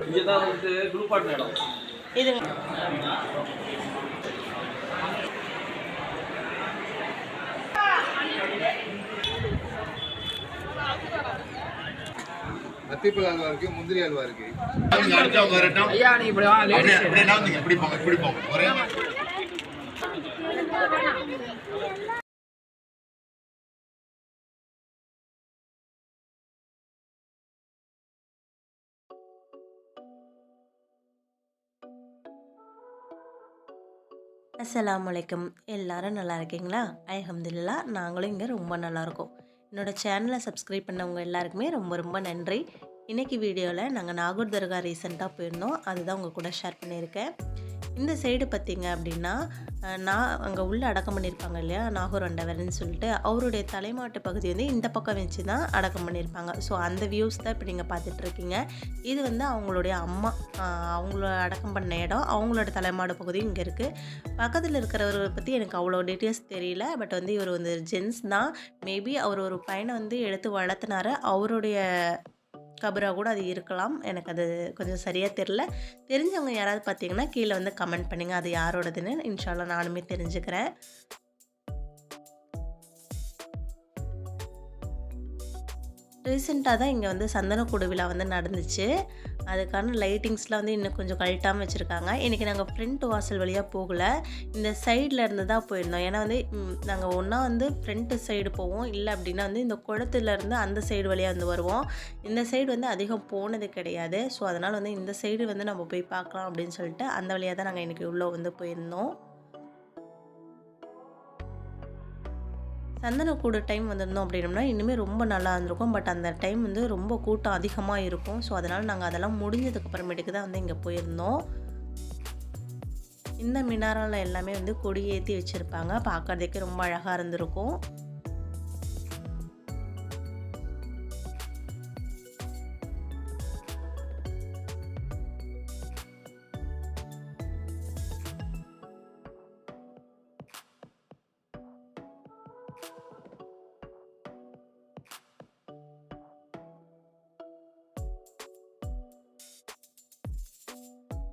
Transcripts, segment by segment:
இதுதான் வந்து group add இடம் இதுங்க. அத்திப்பழ அல்வா இருக்கு, முந்திரி அல்வா இருக்கு. அஸ்ஸலாமு அலைக்கும். எல்லாரும் நல்லா இருக்கீங்களா? அல்ஹம்துலில்லாஹ் நாங்களும் இங்கே ரொம்ப நல்லா இருக்கோம். என்னோட சேனலை சப்ஸ்கிரைப் பண்ணவங்க எல்லாருக்குமே ரொம்ப ரொம்ப நன்றி. இன்றைக்கி வீடியோவில் நாங்கள் நாகூர் தர்கா ரீசெண்டாக போயிருந்தோம். அதுதான் உங்கள் கூட ஷேர் பண்ணியிருக்கேன். இந்த சைடு பார்த்திங்க அப்படின்னா நான் அங்கே உள்ளே அடக்கம் பண்ணியிருப்பாங்க இல்லையா, நாகூர் ஆண்டவர்னு சொல்லிட்டு அவருடைய தலைமாட்டு பகுதி வந்து இந்த பக்கம் வச்சு தான் அடக்கம் பண்ணியிருப்பாங்க. ஸோ அந்த வியூஸ் தான் இப்போ நீங்கள் பார்த்துட்ருக்கீங்க. இது வந்து அவங்களுடைய அம்மா, அவங்கள அடக்கம் பண்ண இடம், அவங்களோட தலைமாடு பகுதியும் இங்கே இருக்குது. பக்கத்தில் இருக்கிறவரை பற்றி எனக்கு அவ்வளோ டீட்டெயில்ஸ் தெரியல. பட் வந்து இவர் வந்து ஜென்ஸ் தான். மேபி அவர் ஒரு பையனை வந்து எடுத்து வளர்த்துனாரு. அவருடைய கபராக கூட அது இருக்கலாம். எனக்கு அது கொஞ்சம் சரியாக தெரில. தெரிஞ்சவங்க யாராவது பார்த்தீங்கன்னா கீழே வந்து கமெண்ட் பண்ணுங்கள், அது யாரோடதுன்னு. இன்ஷா அல்லாஹ் நானுமே தெரிஞ்சுக்கிறேன். ரீசெண்டாக தான் இங்கே வந்து சந்தனக்கூடு விழா வந்து நடந்துச்சு. அதுக்கான லைட்டிங்ஸ்லாம் வந்து இன்னும் கொஞ்சம் கழட்டாமல் வச்சுருக்காங்க. இன்றைக்கி நாங்கள் ஃப்ரண்ட் வாசல் வழியாக போகலை, இந்த சைடில் இருந்து தான் போயிருந்தோம். ஏன்னா வந்து நாங்கள் ஒன்றா வந்து ஃப்ரண்ட்டு சைடு போவோம், இல்லை அப்படின்னா வந்து இந்த குளத்துலேருந்து அந்த சைடு வழியாக வந்து வருவோம். இந்த சைடு வந்து அதிகம் போனது கிடையாது. ஸோ அதனால் வந்து இந்த சைடு வந்து நம்ம போய் பார்க்கலாம் அப்படின்னு சொல்லிட்டு அந்த வழியாக தான் நாங்கள் இன்றைக்கி உள்ளே வந்து போயிருந்தோம். சந்தனக்கூடு டைம் வந்திருந்தோம் அப்படின்னோம்னா இன்னுமே ரொம்ப நல்லா இருந்திருக்கும். பட் அந்த டைம் வந்து ரொம்ப கூட்டம் அதிகமாக இருக்கும். ஸோ அதனால் நாங்கள் அதெல்லாம் முடிஞ்சதுக்கு அப்புறமேட்டுக்கு தான் வந்து இங்கே போயிருந்தோம். இந்த மினாரால் எல்லாமே வந்து கொடி ஏற்றி வச்சுருப்பாங்க. பார்க்குறதுக்கே ரொம்ப அழகாக இருந்திருக்கும்.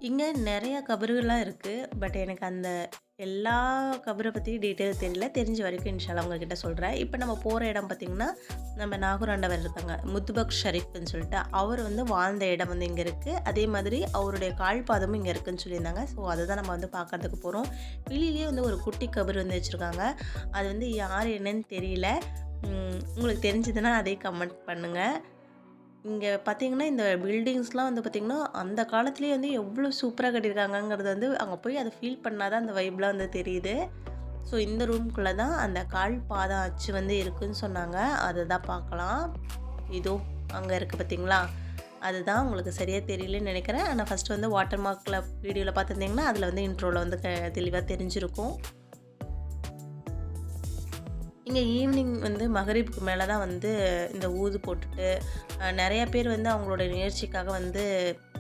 இங்கே நிறைய கபறுகள்லாம் இருக்குது. பட் எனக்கு அந்த எல்லா கபரை பற்றியும் டீட்டெயில் தெரியல. தெரிஞ்ச வரைக்கும் இன்ஷா அல்லாஹ் உங்ககிட்ட சொல்கிறேன். இப்போ நம்ம போகிற இடம் பார்த்திங்கன்னா நம்ம நாகூர் ஆண்டவர் இருக்காங்க, முத்துபக் ஷரீஃப்னு சொல்லிட்டு அவர் வந்து வாழ்ந்த இடம் வந்து இங்கே இருக்குது. அதே மாதிரி அவருடைய கால்பாதமும் இங்கே இருக்குதுன்னு சொல்லியிருந்தாங்க. ஸோ அதை தான் நம்ம வந்து பார்க்கறதுக்கு போகிறோம். வெளியிலேயே வந்து ஒரு குட்டி கபர் வந்து வச்சுருக்காங்க. அது வந்து யார் என்னன்னு தெரியல. உங்களுக்கு தெரிஞ்சதுன்னா அதே கமெண்ட் பண்ணுங்கள். இங்கே பார்த்திங்கன்னா இந்த பில்டிங்ஸ்லாம் வந்து பார்த்திங்கன்னா அந்த காலத்துலேயே வந்து எவ்வளோ சூப்பராக கட்டியிருக்காங்கங்கிறது வந்து அங்கே போய் அதை ஃபீல் பண்ணால் தான் அந்த வைப்லாம் வந்து தெரியுது. ஸோ இந்த ரூம்குள்ளே தான் அந்த கால் பாதம் அச்சு வந்து இருக்குதுன்னு சொன்னாங்க. அதை தான் பார்க்கலாம். இதோ அங்கே இருக்குது பார்த்திங்களா, அதுதான். உங்களுக்கு சரியாக தெரியலன்னு நினைக்கிறேன். ஆனால் ஃபஸ்ட்டு வந்து வாட்டர் மார்க்கில் வீடியோவில் பார்த்துருந்தீங்கன்னா அதில் வந்து இன்ட்ரோவில் வந்து தெளிவாக தெரிஞ்சிருக்கும். இங்கே ஈவினிங் வந்து மகரிப்புக்கு மேலே தான் வந்து இந்த ஊது போட்டுட்டு நிறைய பேர் வந்து அவங்களோட முயற்சிக்காக வந்து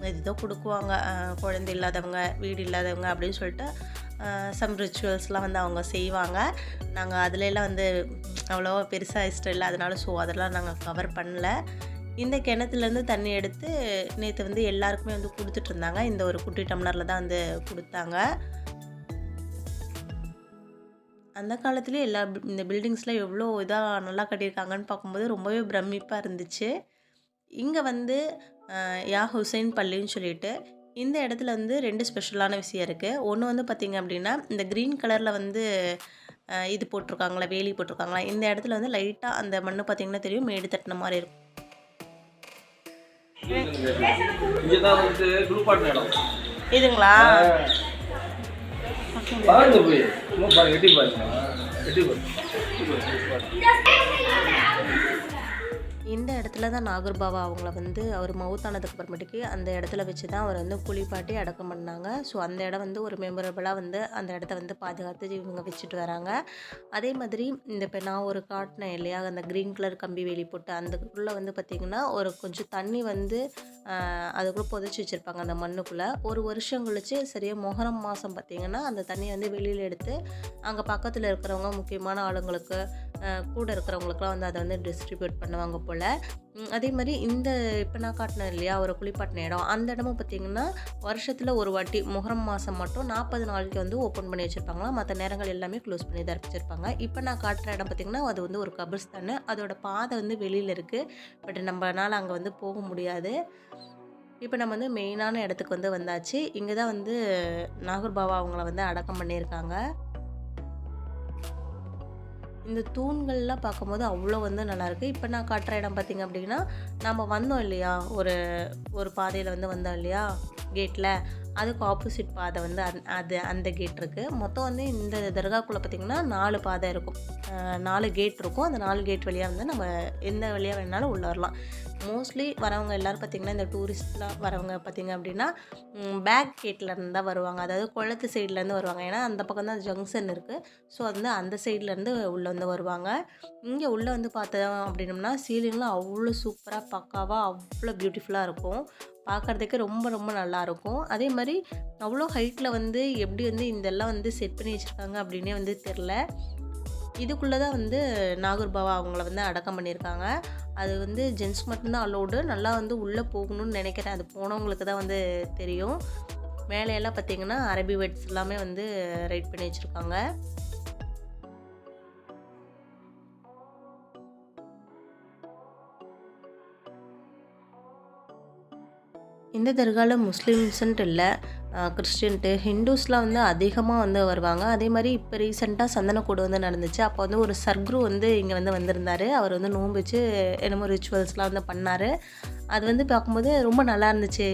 ஏதோ கொடுக்குவாங்க. குழந்தை இல்லாதவங்க, வீடு இல்லாதவங்க அப்படின்னு சொல்லிட்டு சம் ரிச்சுவல்ஸ்லாம் வந்து அவங்க செய்வாங்க. நாங்கள் அதிலெல்லாம் வந்து அவ்வளோவா பெருசாக இஷ்டம் இல்லை, அதனால ஸோ அதெல்லாம் நாங்கள் கவர் பண்ணல. இந்த கிணத்துலேருந்து தண்ணி எடுத்து நேற்று வந்து எல்லாருக்குமே வந்து கொடுத்துட்ருந்தாங்க. இந்த ஒரு குட்டி டம்ளரில் தான் வந்து கொடுத்தாங்க. அந்த காலத்துலேயே எல்லா இந்த பில்டிங்ஸ்லாம் எவ்வளோ இதாக நல்லா கட்டியிருக்காங்கன்னு பார்க்கும்போது ரொம்பவே பிரமிப்பாக இருந்துச்சு. இங்கே வந்து யா ஹுசைன் பள்ளின்னு சொல்லிட்டு இந்த இடத்துல வந்து 2 ஸ்பெஷலான விஷயம் இருக்குது. ஒன்று வந்து பார்த்திங்க அப்படின்னா இந்த க்ரீன் கலரில் வந்து இது போட்டிருக்காங்களா, வேலி போட்டிருக்காங்களா, இந்த இடத்துல வந்து லைட்டாக அந்த மண்ணு பார்த்திங்கன்னா தெரியும், மேடு தட்டின மாதிரி இருக்கும். இதுதான் வந்து குரூப் ஆட் இடம் இதுங்களா? பாருங்க போய் பாருங்க, எட்டி பாருங்க, எட்டி பாருங்க. இந்த இடத்துல தான் நாகூர் பாபா அவங்கள வந்து அவர் மவுத்தானதுக்கு அப்புறமேட்டுக்கு அந்த இடத்துல வச்சு தான் அவர் வந்து குளிப்பாட்டி அடக்கம் பண்ணாங்க. ஸோ அந்த இடம் வந்து ஒரு மெமரபிளாக வந்து அந்த இடத்த வந்து பாதுகாத்து இவங்க வச்சுட்டு வராங்க. அதே மாதிரி இந்த இப்போ நான் ஒரு காட்டினேன் இல்லையா, அந்த க்ரீன் கலர் கம்பி வேலி போட்டு அதுக்குள்ளே வந்து பார்த்திங்கன்னா ஒரு கொஞ்சம் தண்ணி வந்து அதுக்குள்ளே புதைச்சி வச்சுருப்பாங்க அந்த மண்ணுக்குள்ளே. ஒரு வருஷம் கழிச்சு சரியாக மொஹரம் மாதம் பார்த்திங்கன்னா அந்த தண்ணியை வந்து வெளியில் எடுத்து அங்கே பக்கத்தில் இருக்கிறவங்க முக்கியமான ஆளுங்களுக்கு கூட இருக்கிறவங்களுக்குலாம் வந்து அதை வந்து டிஸ்ட்ரிபியூட் பண்ணுவாங்க போல். அதே மாதிரி இந்த இப்போ நான் காட்டினேன் இல்லையா ஒரு குளிப்பாட்டின இடம், அந்த இடமும் பார்த்திங்கன்னா வருஷத்தில் ஒரு வாட்டி முஹர்ரம் மாதம் மட்டும் 40 நாளைக்கு வந்து ஓப்பன் பண்ணி வச்சுருப்பாங்களா, மற்ற நேரங்கள் எல்லாமே க்ளோஸ் பண்ணி தான் வச்சுருப்பாங்க. இப்போ நான் காட்டுற இடம் பார்த்திங்கன்னா அது வந்து ஒரு கபிர்ஸ்தான். அதோட பாதை வந்து வெளியில் இருக்குது, பட் நம்மளால் அங்கே வந்து போக முடியாது. இப்போ நம்ம வந்து மெயினான இடத்துக்கு வந்து வந்தாச்சு. இங்கே தான் வந்து நாகூர் பாபா அவங்கள வந்து அடக்கம் பண்ணியிருக்காங்க. இந்த தூண்கள்லாம் பார்க்கும்போது அவ்வளோ வந்து நல்லாயிருக்கு. இப்போ நான் காட்டுற இடம் பார்த்திங்க அப்படின்னா, நம்ம வந்தோம் இல்லையா ஒரு பாதையில் வந்து வந்தோம் இல்லையா கேட்டில், அதுக்கு ஆப்போசிட் பாதை வந்து அந்த கேட் இருக்குது. மொத்தம் வந்து இந்த தர்காக்குள்ளே பார்த்திங்கன்னா 4 பாதை இருக்கும், 4 கேட் இருக்கும். அந்த 4 கேட் வழியாக வந்து நம்ம எந்த வழியாக வேணாலும் உள்ளே வரலாம். மோஸ்ட்லி வரவங்க எல்லோரும் பார்த்திங்கன்னா இந்த டூரிஸ்ட்லாம் வரவங்க பார்த்திங்க அப்படின்னா பேக் கேட்லேருந்து தான் வருவாங்க, அதாவது குளத்து சைட்லேருந்து வருவாங்க. ஏன்னா அந்த பக்கம் தான் ஜங்ஷன் இருக்குது. ஸோ வந்து அந்த சைட்லேருந்து உள்ளே வந்து வருவாங்க. இங்கே உள்ளே வந்து பார்த்தோம் அப்படின்னம்னா சீலிங்லாம் அவ்வளோ சூப்பராக பக்காவாக அவ்வளோ பியூட்டிஃபுல்லாக இருக்கும். பார்க்குறதுக்கு ரொம்ப ரொம்ப நல்லாயிருக்கும். அதே மாதிரி அவ்வளோ ஹைட்டில் வந்து எப்படி வந்து இதெல்லாம் வந்து செட் பண்ணி வச்சுருக்காங்க அப்படின்னே வந்து தெரில. இதுக்குள்ளே தான் வந்து நாகூர் பாபா அவங்கள வந்து அடக்கம் பண்ணியிருக்காங்க. அது வந்து ஜென்ட்ஸ் மட்டும்தான் அலோடு. நல்லா வந்து உள்ளே போகணும்னு நினைக்கிறேன், அது போனவங்களுக்கு தான் வந்து தெரியும். மேலையெல்லாம் பார்த்திங்கன்னா அரபி வேர்ட்ஸ் எல்லாமே வந்து ரைட் பண்ணி வச்சுருக்காங்க. இந்த தர்காவில் முஸ்லீம்ஸுன்ட்டு இல்லை, கிறிஸ்டின்ட்டு ஹிந்துஸ்லாம் வந்து அதிகமாக வந்து வருவாங்க. அதே மாதிரி இப்போ ரீசெண்டாக சந்தனக்கூடு வந்து நடந்துச்சு. அப்போ வந்து ஒரு சர்க்குரு வந்து இங்கே வந்து வந்திருந்தார். அவர் வந்து நோன்பு வச்சு என்னமோ ரிச்சுவல்ஸ்லாம் வந்து பண்ணார். அது வந்து பார்க்கும்போது ரொம்ப நல்லா இருந்துச்சு.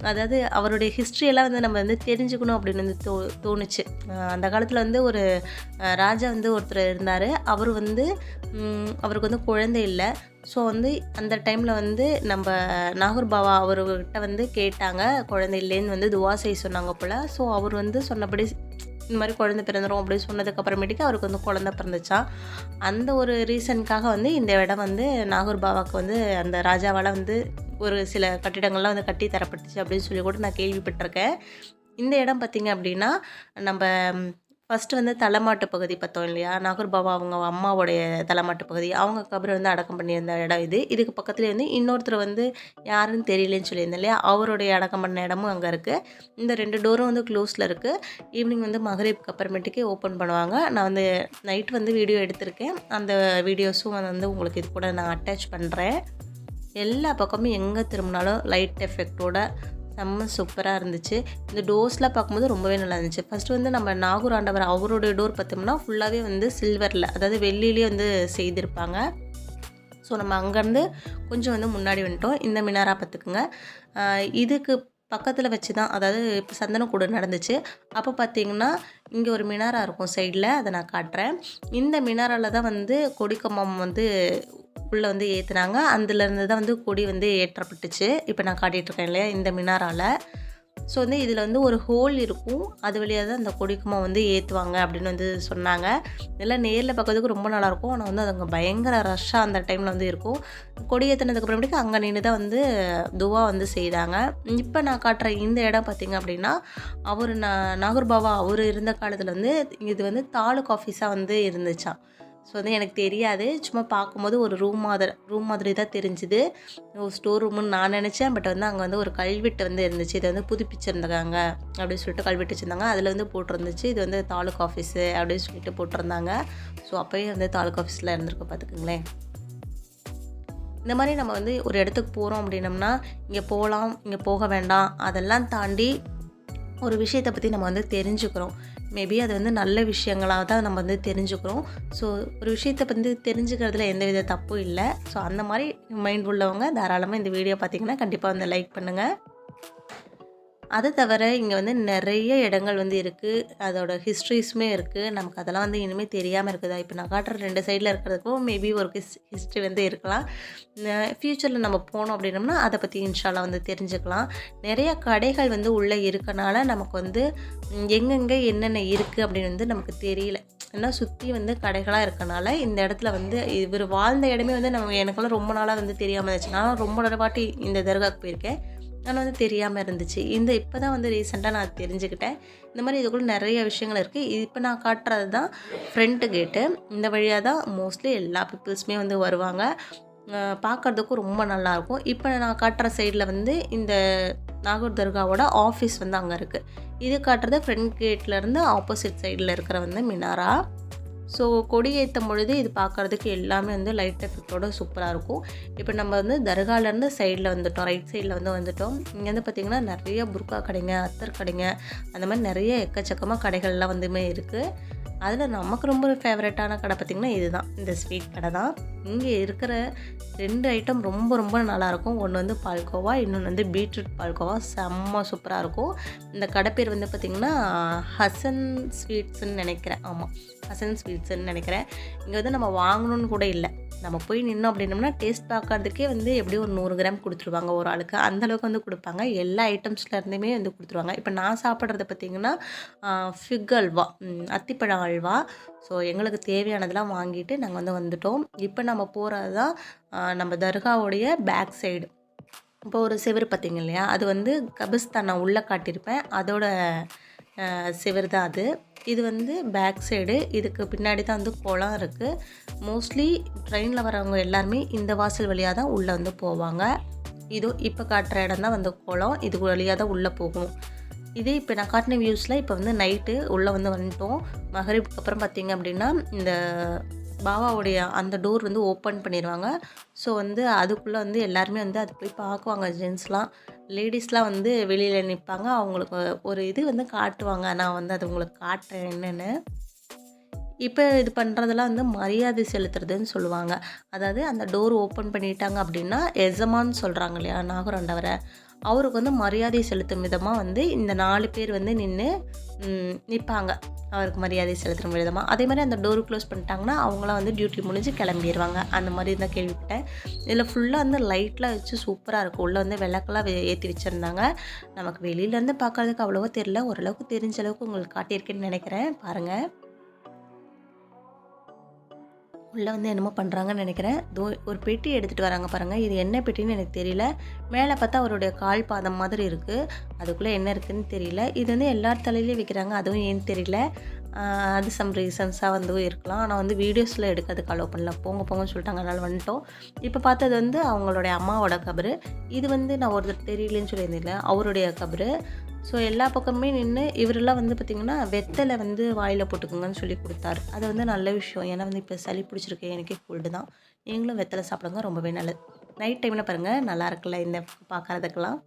அதாவது அவருடைய ஹிஸ்ட்ரியெல்லாம் வந்து நம்ம வந்து தெரிஞ்சுக்கணும் அப்படின்னு வந்து தோணுச்சு. அந்த காலத்தில் வந்து ஒரு ராஜா வந்து ஒருத்தர் இருந்தார். அவருக்கு வந்து குழந்தை இல்லை. ஸோ வந்து அந்த டைமில் வந்து நம்ம நாகூர் பாபா அவர்கிட்ட வந்து கேட்டாங்க, குழந்தை இல்லைன்னு வந்து துவா செய்ய சொன்னாங்க போல். ஸோ அவர் வந்து சொன்னபடி இந்த மாதிரி குழந்தை பிறந்துடும் அப்படின்னு சொன்னதுக்கு அப்புறமேட்டுக்கு அவருக்கு வந்து குழந்தை பிறந்துச்சான். அந்த ஒரு ரீசனுக்காக வந்து இந்த இடம் வந்து நாகூர் பாபாவுக்கு வந்து அந்த ராஜாவால் வந்து ஒரு சில கட்டிடங்கள்லாம் வந்து கட்டி தரப்பட்டுச்சு அப்படின்னு சொல்லி கூட நான் கேள்விப்பட்டிருக்கேன். இந்த இடம் பார்த்திங்க அப்படின்னா நம்ம ஃபஸ்ட்டு வந்து தலைமாட்டு பகுதி பார்த்தோம் இல்லையா, நாகூர் பாபா அவங்க அம்மாவோடைய தலைமாட்டு பகுதி, அவங்க கபரை வந்து அடக்கம் பண்ணியிருந்த இடம் இது. இதுக்கு பக்கத்துலேயே வந்து இன்னொருத்தர் வந்து யாருன்னு தெரியலன்னு சொல்லியிருந்தேன் இல்லையா, அவருடைய அடக்கம் பண்ண இடமும் அங்கே இருக்குது. இந்த 2 டோரும் வந்து க்ளோஸில் இருக்குது. ஈவினிங் வந்து மகரிப்க்கு அப்புறமேட்டுக்கே ஓப்பன் பண்ணுவாங்க. நான் வந்து நைட் வந்து வீடியோ எடுத்திருக்கேன். அந்த வீடியோஸும் வந்து உங்களுக்கு இது கூட நான் அட்டாச் பண்ணுறேன். எல்லா பக்கமும் எங்கே திரும்பினாலும் லைட் எஃபெக்டோட செம்ம சூப்பராக இருந்துச்சு. இந்த டோர்ஸ்லாம் பார்க்கும்போது ரொம்பவே நல்லா இருந்துச்சு. ஃபஸ்ட்டு வந்து நம்ம நாகூர் ஆண்டவர் அவருடைய டோர் பார்த்தோம்னா ஃபுல்லாகவே வந்து சில்வரில், அதாவது வெள்ளியிலே வந்து செய்திருப்பாங்க. ஸோ நம்ம அங்கேருந்து கொஞ்சம் வந்து முன்னாடி வந்துட்டோம். இந்த மினாரா பார்த்துக்குங்க. இதுக்கு பக்கத்தில் வச்சு தான், அதாவது இப்போ சந்தனக்கூடு நடந்துச்சு அப்போ பார்த்திங்கன்னா இங்கே ஒரு மினாரா இருக்கும் சைடில், அதை நான் காட்டுறேன். இந்த மினாராவில் தான் வந்து கொடிக்கம்பம் வந்து உள்ளே வந்து ஏற்றுனாங்க. அதுலேருந்து தான் வந்து கொடி வந்து ஏற்றப்பட்டுச்சு. இப்போ நான் காட்டிகிட்ருக்கேன் இல்லையா இந்த மினாராவில். ஸோ வந்து இதில் வந்து ஒரு ஹோல் இருக்கும், அது வழியாக தான் அந்த கொடிக்கம்பம் வந்து ஏற்றுவாங்க அப்படின்னு வந்து சொன்னாங்க. இதெல்லாம் நேரில் பார்க்கறதுக்கு ரொம்ப நல்லாயிருக்கும். ஆனால் வந்து அது அங்கே பயங்கர ரஷ்ஷாக அந்த டைமில் வந்து இருக்கும். கொடி ஏற்றினதுக்கப்புறமேட்டுக்கு அங்கே நின்று தான் வந்து துவா வந்து செய்தாங்க. இப்போ நான் காட்டுற இந்த இடம் பார்த்திங்க அப்படின்னா நாகூர் பாபா அவர் இருந்த காலத்தில் வந்து இது வந்து தாலுக் ஆஃபீஸாக வந்து இருந்துச்சான். ஸோ வந்து எனக்கு தெரியாது, சும்மா பார்க்கும்போது ஒரு ரூம் மாதிரி தான் தெரிஞ்சுது. ஸ்டோர் ரூமுன்னு நான் நினச்சேன். பட் வந்து அங்கே வந்து ஒரு கல்வெட்டு வந்து இருந்துச்சு, இதை வந்து புதுப்பிச்சிருந்தாங்க அப்படின்னு சொல்லிட்டு கல்வெட்டு வச்சுருந்தாங்க. அதில் வந்து போட்டிருந்துச்சு இது வந்து தாலுக் ஆஃபீஸு அப்படின்னு சொல்லிட்டு போட்டிருந்தாங்க. ஸோ அப்போயே வந்து தாலுக் ஆஃபீஸில் இருந்திருக்க பார்த்துக்குங்களேன். இந்த மாதிரி நம்ம வந்து ஒரு இடத்துக்கு போகிறோம் அப்படின்னம்னா இங்கே போகலாம், இங்கே போக வேண்டாம், அதெல்லாம் தாண்டி ஒரு விஷயத்தை பற்றி நம்ம வந்து தெரிஞ்சுக்கிறோம். மேபி அது வந்து நல்ல விஷயங்களாக தான் நம்ம வந்து தெரிஞ்சுக்கிறோம். ஸோ ஒரு விஷயத்தை வந்து தெரிஞ்சுக்கிறதுல எந்த வித தப்பும் இல்லை. ஸோ அந்த மாதிரி மைண்ட் உள்ளவங்க தாராளமாக இந்த வீடியோ பார்த்திங்கன்னா கண்டிப்பாக வந்து லைக் பண்ணுங்கள். அதை தவிர இங்கே வந்து நிறைய இடங்கள் வந்து இருக்குது, அதோட ஹிஸ்ட்ரிஸுமே இருக்குது. நமக்கு அதெல்லாம் வந்து இனிமேல் தெரியாமல் இருக்குதா? இப்போ நான் காட்டுற 2 சைடில் இருக்கிறதுக்கும் மேபி ஒரு ஹிஸ்ட்ரி வந்து இருக்கலாம். ஃப்யூச்சரில் நம்ம போனோம் அப்படின்னோம்னா அதை பற்றி இன்ஷால்லா வந்து தெரிஞ்சுக்கலாம். நிறைய கடைகள் வந்து உள்ளே இருக்கனால நமக்கு வந்து எங்கெங்கே என்னென்ன இருக்குது அப்படின்னு வந்து நமக்கு தெரியல. ஏன்னா சுற்றி வந்து கடைகளாக இருக்கனால இந்த இடத்துல வந்து இவர் வாழ்ந்த இடமே வந்து எனக்கெல்லாம் ரொம்ப நாளாக வந்து தெரியாமல் இருந்துச்சு. நான் ரொம்ப வாட்டி இந்த தர்காவுக்கு போயிருக்கேன். ஆனால் வந்து தெரியாமல் இருந்துச்சு. இப்போ தான் வந்து ரீசெண்டாக நான் தெரிஞ்சுக்கிட்டேன். இந்த மாதிரி இதுக்குள்ள நிறைய விஷயங்கள் இருக்குது. இப்போ நான் காட்டுறது தான் ஃப்ரண்ட் கேட்டு. இந்த வழியாக தான் மோஸ்ட்லி எல்லா பீப்புள்ஸுமே வந்து வருவாங்க. பார்க்குறதுக்கும் ரொம்ப நல்லாயிருக்கும். இப்போ நான் காட்டுற சைடில் வந்து இந்த நாகூர் தர்காவோட ஆஃபீஸ் வந்து அங்கே இருக்குது. இது காட்டுறது ஃப்ரண்ட் கேட்லேருந்து ஆப்போசிட் சைடில் இருக்கிற வந்து மினாரா. ஸோ கொடி ஏற்றும் பொழுது இது பார்க்குறதுக்கு எல்லாமே வந்து லைட் எஃபெக்டோட சூப்பராக இருக்கும். இப்போ நம்ம வந்து தர்காலேருந்து சைடில் வந்துட்டோம், ரைட் சைடில் வந்துட்டோம். இங்கே வந்து பார்த்திங்கன்னா நிறைய புர்கா கடைங்க, அத்தர் கடைங்க, அந்த மாதிரி நிறைய எக்கச்சக்கமாக கடைகள்லாம் வந்துமே இருக்குது. அதில் நமக்கு ரொம்ப ஃபேவரட்டான கடை பார்த்திங்கன்னா இதுதான், இந்த ஸ்வீட் கடை தான். இங்கே இருக்கிற 2 ஐட்டம் ரொம்ப ரொம்ப நல்லாயிருக்கும். ஒன்று வந்து பால்கோவா, இன்னொன்று வந்து பீட்ரூட் பால்கோவா. செம்ம சூப்பராக இருக்கும். இந்த கடை பேர் வந்து பார்த்திங்கன்னா ஹசன் ஸ்வீட்ஸுன்னு நினைக்கிறேன். ஆமாம், ஹசன் ஸ்வீட்ஸுன்னு நினைக்கிறேன். இங்கே வந்து நம்ம வாங்கணுன்னு கூட இல்லை, நம்ம போய் நின்னோம் அப்படின்னோம்னா டேஸ்ட் பார்க்கறதுக்கே வந்து எப்படியும் ஒரு 100 கிராம் கொடுத்துருவாங்க ஒரு ஆளுக்கு. அந்தளவுக்கு வந்து கொடுப்பாங்க. எல்லா ஐட்டம்ஸ்லேருந்துமே வந்து கொடுத்துருவாங்க. இப்போ நான் சாப்பிட்றது பார்த்திங்கன்னா ஃபிக் அல்வா, அத்திப்பழம் அல்வா. ஸோ எங்களுக்கு தேவையானதெல்லாம் வாங்கிட்டு நாங்கள் வந்து வந்துட்டோம். இப்போ நம்ம போகிறது தான் நம்ம தர்காவுடைய பேக் சைடு. இப்போ ஒரு செவுரு பார்த்திங்க இல்லையா, அது வந்து கபிஸ்தான் நான் உள்ளே காட்டியிருப்பேன், அதோட செவுரு தான் அது. இது வந்து பேக் சைடு. இதுக்கு பின்னாடி தான் வந்து குளம் இருக்குது. மோஸ்ட்லி ட்ரெயினில் வரவங்க எல்லாருமே இந்த வாசல் வழியாக தான் உள்ளே வந்து போவாங்க. இதோ இப்போ காட்டுற இடம் தான் வந்து குளம். இது வழியாக தான் உள்ளே போகணும். இதே இப்போ நான் காட்டின வியூஸில் இப்போ வந்து நைட்டு உள்ளே வந்து வந்துட்டோம். மகரிப்க்கு அப்புறம் பார்த்திங்க அப்படின்னா இந்த பாபாவுடைய அந்த டோர் வந்து ஓப்பன் பண்ணிடுவாங்க. ஸோ வந்து அதுக்குள்ளே வந்து எல்லாருமே வந்து அது போய் பார்க்குவாங்க. ஜென்ஸ்லாம், லேடிஸ்லாம் வந்து வெளியில் நிற்பாங்க. அவங்களுக்கு ஒரு இது வந்து காட்டுவாங்க. நான் வந்து அது உங்களுக்கு காட்டுறேன் என்னென்னு. இப்போ இது பண்ணுறதெல்லாம் வந்து மரியாதை செலுத்துறதுன்னு சொல்லுவாங்க. அதாவது அந்த டோர் ஓப்பன் பண்ணிட்டாங்க அப்படின்னா எஜமான்னு சொல்கிறாங்க இல்லையா நாகூர் ஆண்டவரை, அவருக்கு வந்து மரியாதை செலுத்தும் விதமாக வந்து இந்த 4 பேர் வந்து நின்று நிற்பாங்க, அவருக்கு மரியாதை செலுத்துகிற விதமாக. அதே மாதிரி அந்த டோர் க்ளோஸ் பண்ணிட்டாங்கன்னா அவங்களாம் வந்து டியூட்டி முடிஞ்சு கிளம்பிடுவாங்க. அந்த மாதிரி தான் கேள்விப்பட்டேன். இதில் ஃபுல்லாக வந்து லைட்லாம் வச்சு சூப்பராக இருக்கும். உள்ளே வந்து விளக்கெல்லாம் ஏற்றி வச்சுருந்தாங்க. நமக்கு வெளியிலேருந்து பார்க்குறதுக்கு அவ்வளோவா தெரியல, ஓரளவுக்கு தெரிஞ்ச அளவுக்கு உங்களுக்கு காட்டியிருக்கேன்னு நினைக்கிறேன். பாருங்கள், உள்ளே வந்து என்னமோ பண்ணுறாங்கன்னு நினைக்கிறேன். ஒரு பெட்டி எடுத்துகிட்டு வராங்க பாருங்கள். இது என்ன பெட்டின்னு எனக்கு தெரியல. மேலே பார்த்தா அவருடைய கால் பாதம் மாதிரி இருக்குது. அதுக்குள்ளே என்ன இருக்குதுன்னு தெரியல. இது வந்து எல்லார் தலையிலையும் வைக்கிறாங்க, அதுவும் ஏன்னு தெரியல. அது சம் ரீசன்ஸாக வந்து இருக்கலாம். ஆனால் வந்து வீடியோஸில் எடுக்கிறதுக்கு அலோவ் பண்ணல, போங்கன்னு சொல்லிட்டாங்க. அதனால் வந்துட்டோம். இப்போ பார்த்தது வந்து அவங்களுடைய அம்மாவோட கபரு. இது வந்து நான் ஒருத்தர் தெரியலன்னு சொல்லியிருந்தேன், அவருடைய கபரு. ஸோ எல்லா பக்கமே நின்று இவரெல்லாம் வந்து பார்த்திங்கன்னா வெத்தலை வந்து வாயில் போட்டுக்கோங்கன்னு சொல்லி கொடுத்தாரு. அது வந்து நல்ல விஷயம். ஏன்னா வந்து இப்போ சளி பிடிச்சிருக்கு, எனக்கே கோல்டு தான். நீங்களும் வெத்தலை சாப்பிடுங்க, ரொம்பவே நல்லது. நைட் டைமில் பாருங்கள், நல்லா இருக்குல்ல இந்த பார்க்குறதுக்கெல்லாம்.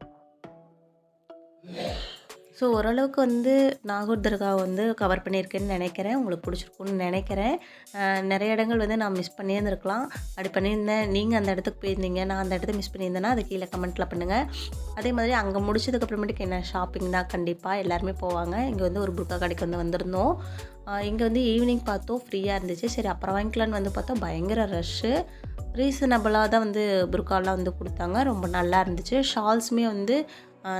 ஸோ ஓரளவுக்கு வந்து நாகூர் தர்காவை வந்து கவர் பண்ணியிருக்கேன்னு நினைக்கிறேன். உங்களுக்கு பிடிச்சிருக்குன்னு நினைக்கிறேன். நிறைய இடங்கள் வந்து நான் மிஸ் பண்ணியிருந்துருக்கலாம், அப்படி பண்ணியிருந்தேன். நீங்கள் அந்த இடத்துக்கு போயிருந்தீங்க, நான் அந்த இடத்த மிஸ் பண்ணியிருந்தேன்னா அதை கீழே கமெண்ட்டில் பண்ணுங்கள். அதே மாதிரி அங்கே முடிச்சதுக்கப்புறமேட்டுக்கு என்ன ஷாப்பிங் தான் கண்டிப்பாக எல்லாருமே போவாங்க. இங்கே வந்து ஒரு புர்கா கடைக்கு வந்து வந்திருந்தோம். இங்கே வந்து ஈவினிங் பார்த்தோம், ஃப்ரீயாக இருந்துச்சு. சரி அப்புறம் வாங்கிக்கலான்னு வந்து பார்த்தா பயங்கர ரஷ்ஷு. ரீசனபிளாக தான் வந்து புர்காலாம் வந்து கொடுத்தாங்க, ரொம்ப நல்லா இருந்துச்சு. ஷால்ஸுமே வந்து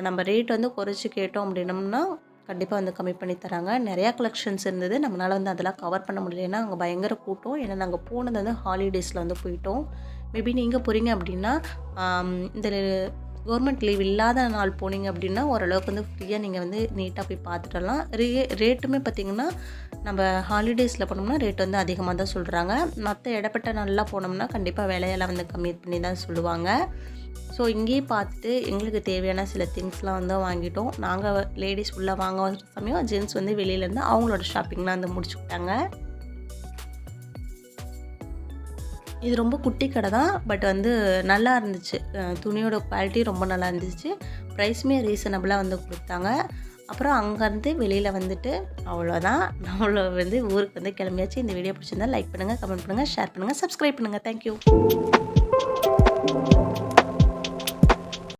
நம்ம ரேட் வந்து குறைச்சி கேட்டோம் அப்படின்னம்னா கண்டிப்பாக வந்து கம்மி பண்ணி தராங்க. நிறையா கலெக்ஷன்ஸ் இருந்தது, நம்மளால் வந்து அதெல்லாம் கவர் பண்ண முடியல. ஏன்னா அங்கே பயங்கர கூட்டம். ஏன்னா நாங்கள் போனது வந்து ஹாலிடேஸில் வந்து போயிட்டோம். மேபி நீங்கள் போகிறீங்க அப்படின்னா இந்த கவர்மெண்ட் லீவ் இல்லாத நாள் போனீங்க அப்படின்னா ஓரளவுக்கு வந்து ஃப்ரீயாக நீங்கள் வந்து நீட்டாக போய் பார்த்துட்டலாம். ரேட்டுமே பார்த்திங்கன்னா நம்ம ஹாலிடேஸில் போனோம்னா ரேட் வந்து அதிகமாக தான் சொல்கிறாங்க. மற்ற இடப்பட்ட நாளெலாம் போனோம்னா கண்டிப்பாக விலையெல்லாம் வந்து கம்மி பண்ணி தான் சொல்லுவாங்க. ஸோ இங்கேயே பார்த்துட்டு எங்களுக்கு தேவையான சில திங்ஸ்லாம் வந்து வாங்கிட்டோம். நாங்கள் லேடிஸ் உள்ளே வாங்க சமயம் ஜென்ட்ஸ் வந்து வெளியிலேருந்து அவங்களோட ஷாப்பிங்லாம் வந்து முடிச்சுக்கிட்டாங்க. இது ரொம்ப குட்டி கடை தான், பட் வந்து நல்லா இருந்துச்சு. துணியோட குவாலிட்டி ரொம்ப நல்லா இருந்துச்சு. ப்ரைஸுமே ரீசனபிளாக வந்து கொடுத்தாங்க. அப்புறம் அங்கேருந்து வெளியில் வந்துட்டு அவ்வளோதான், நம்மள வந்து ஊருக்கு வந்து கிளம்பியாச்சு. இந்த வீடியோ பிடிச்சிருந்தா லைக் பண்ணுங்கள், கமெண்ட் பண்ணுங்கள், ஷேர் பண்ணுங்கள், சப்ஸ்கிரைப் பண்ணுங்கள். தேங்க்யூ.